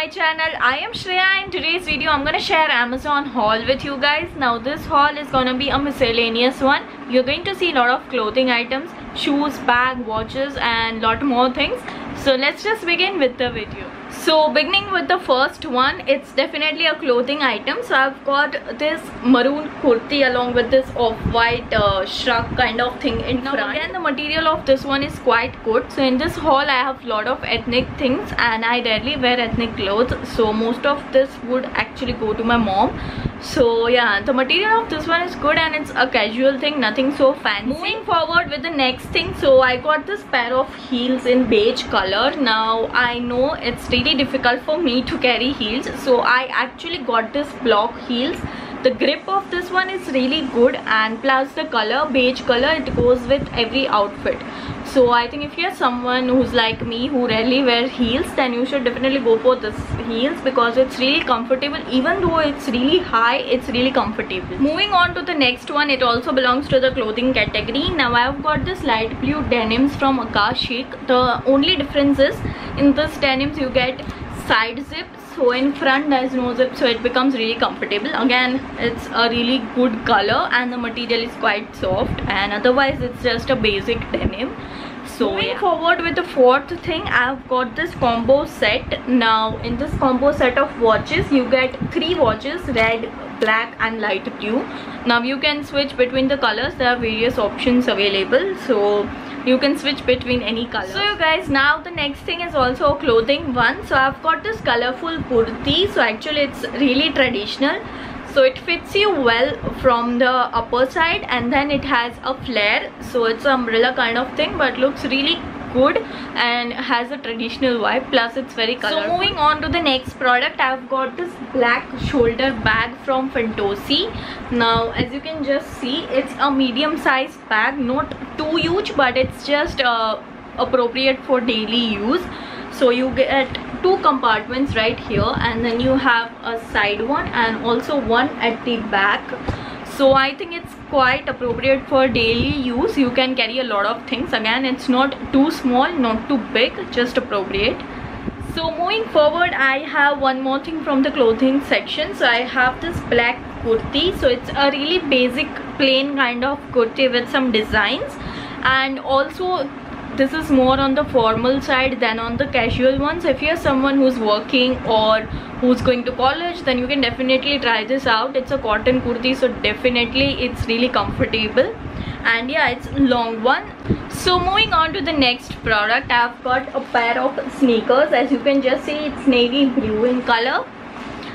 my channel. I am Shreya. In today's video I'm gonna share Amazon haul with you guys. Now this haul is gonna be a miscellaneous one. You're going to see a lot of clothing items, shoes, bag, watches and lot more things. So let's just begin with the video. So beginning with the first one, it's definitely a clothing item. So I've got this maroon kurti along with this off-white shrug kind of thing in front. Now again, the material of this one is quite good. So in this haul I have a lot of ethnic things and I rarely wear ethnic clothes, so most of this would actually go to my mom. So yeah, the material of this one is good and it's a casual thing, nothing so fancy. Moving forward with the next thing, so I got this pair of heels in beige color. Now I know it's really difficult for me to carry heels, so I actually got this block heels. The grip of this one is really good and plus the color, beige color, it goes with every outfit. So I think if you're someone who's like me who rarely wear heels, then you should definitely go for this heels because it's really comfortable. Even though it's really high, it's really comfortable. Moving on to the next one, it also belongs to the clothing category. Now I've got this light blue denims from Akash Chic. The only difference is in this denims you get side zip, so in front there is no zip, so it becomes really comfortable. Again, it's a really good color and the material is quite soft, and otherwise it's just a basic denim. So moving forward with the fourth thing, I've got this combo set. Now in this combo set of watches you get 3 watches, red, black and light blue. Now you can switch between the colors, there are various options available, so you can switch between any color. So you guys, now the next thing is also a clothing one. So I've got this colorful kurti. So actually it's really traditional, so it fits you well from the upper side and then it has a flare, so it's an umbrella kind of thing but looks really good and has a traditional vibe, plus it's very colorful. So moving on to the next product, I've got this black shoulder bag from Fantosi. Now as you can just see, it's a medium sized bag, not too huge but it's just appropriate for daily use. So you get 2 compartments right here and then you have a side one and also one at the back. So I think it's quite appropriate for daily use. You can carry a lot of things. Again, it's not too small, not too big, just appropriate. So moving forward, I have one more thing from the clothing section. So I have this black kurti. So it's a really basic plain kind of kurti with some designs, and also this is more on the formal side than on the casual ones. If you're someone who's working or who's going to college, then you can definitely try this out. It's a cotton kurti, so definitely it's really comfortable and yeah, it's a long one. So moving on to the next product, I've got a pair of sneakers. As you can just see, it's navy blue in color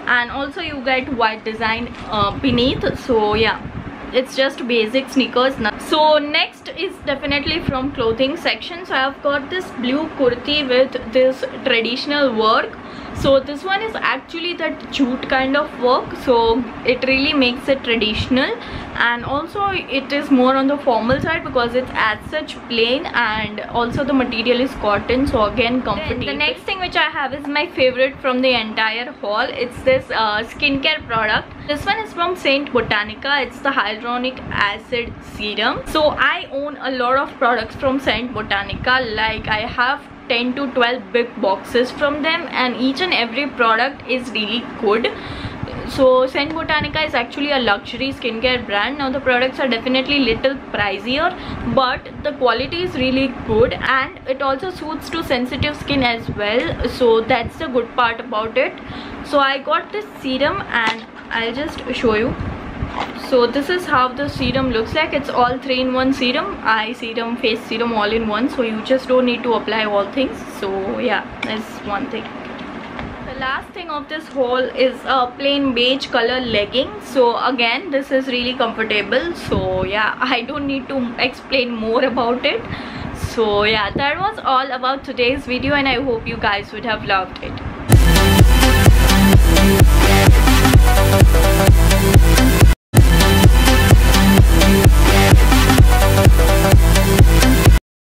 and also you get white design beneath. So yeah, it's just basic sneakers. So next is definitely from clothing section. So I've got this blue kurti with this traditional work. So this one is actually that jute kind of work, so it really makes it traditional, and also it is more on the formal side because it's as such plain and also the material is cotton, so again comfortable. The next thing which I have is my favorite from the entire haul. It's this skincare product. This one is from Saint Botanica. It's the hyaluronic acid serum. So I own a lot of products from Saint Botanica. Like I have 10 to 12 big boxes from them and each and every product is really good. So Saint Botanica is actually a luxury skincare brand. Now the products are definitely little pricier but the quality is really good and it also suits to sensitive skin as well, so that's the good part about it. So I got this serum and I'll just show you. So this is how the serum looks like. It's all 3-in-1 serum, eye serum, face serum, all in one, so you just don't need to apply all things. So yeah, that's one thing. The last thing of this haul is a plain beige color legging. So again, this is really comfortable, so yeah, I don't need to explain more about it. So yeah, that was all about today's video and I hope you guys would have loved it.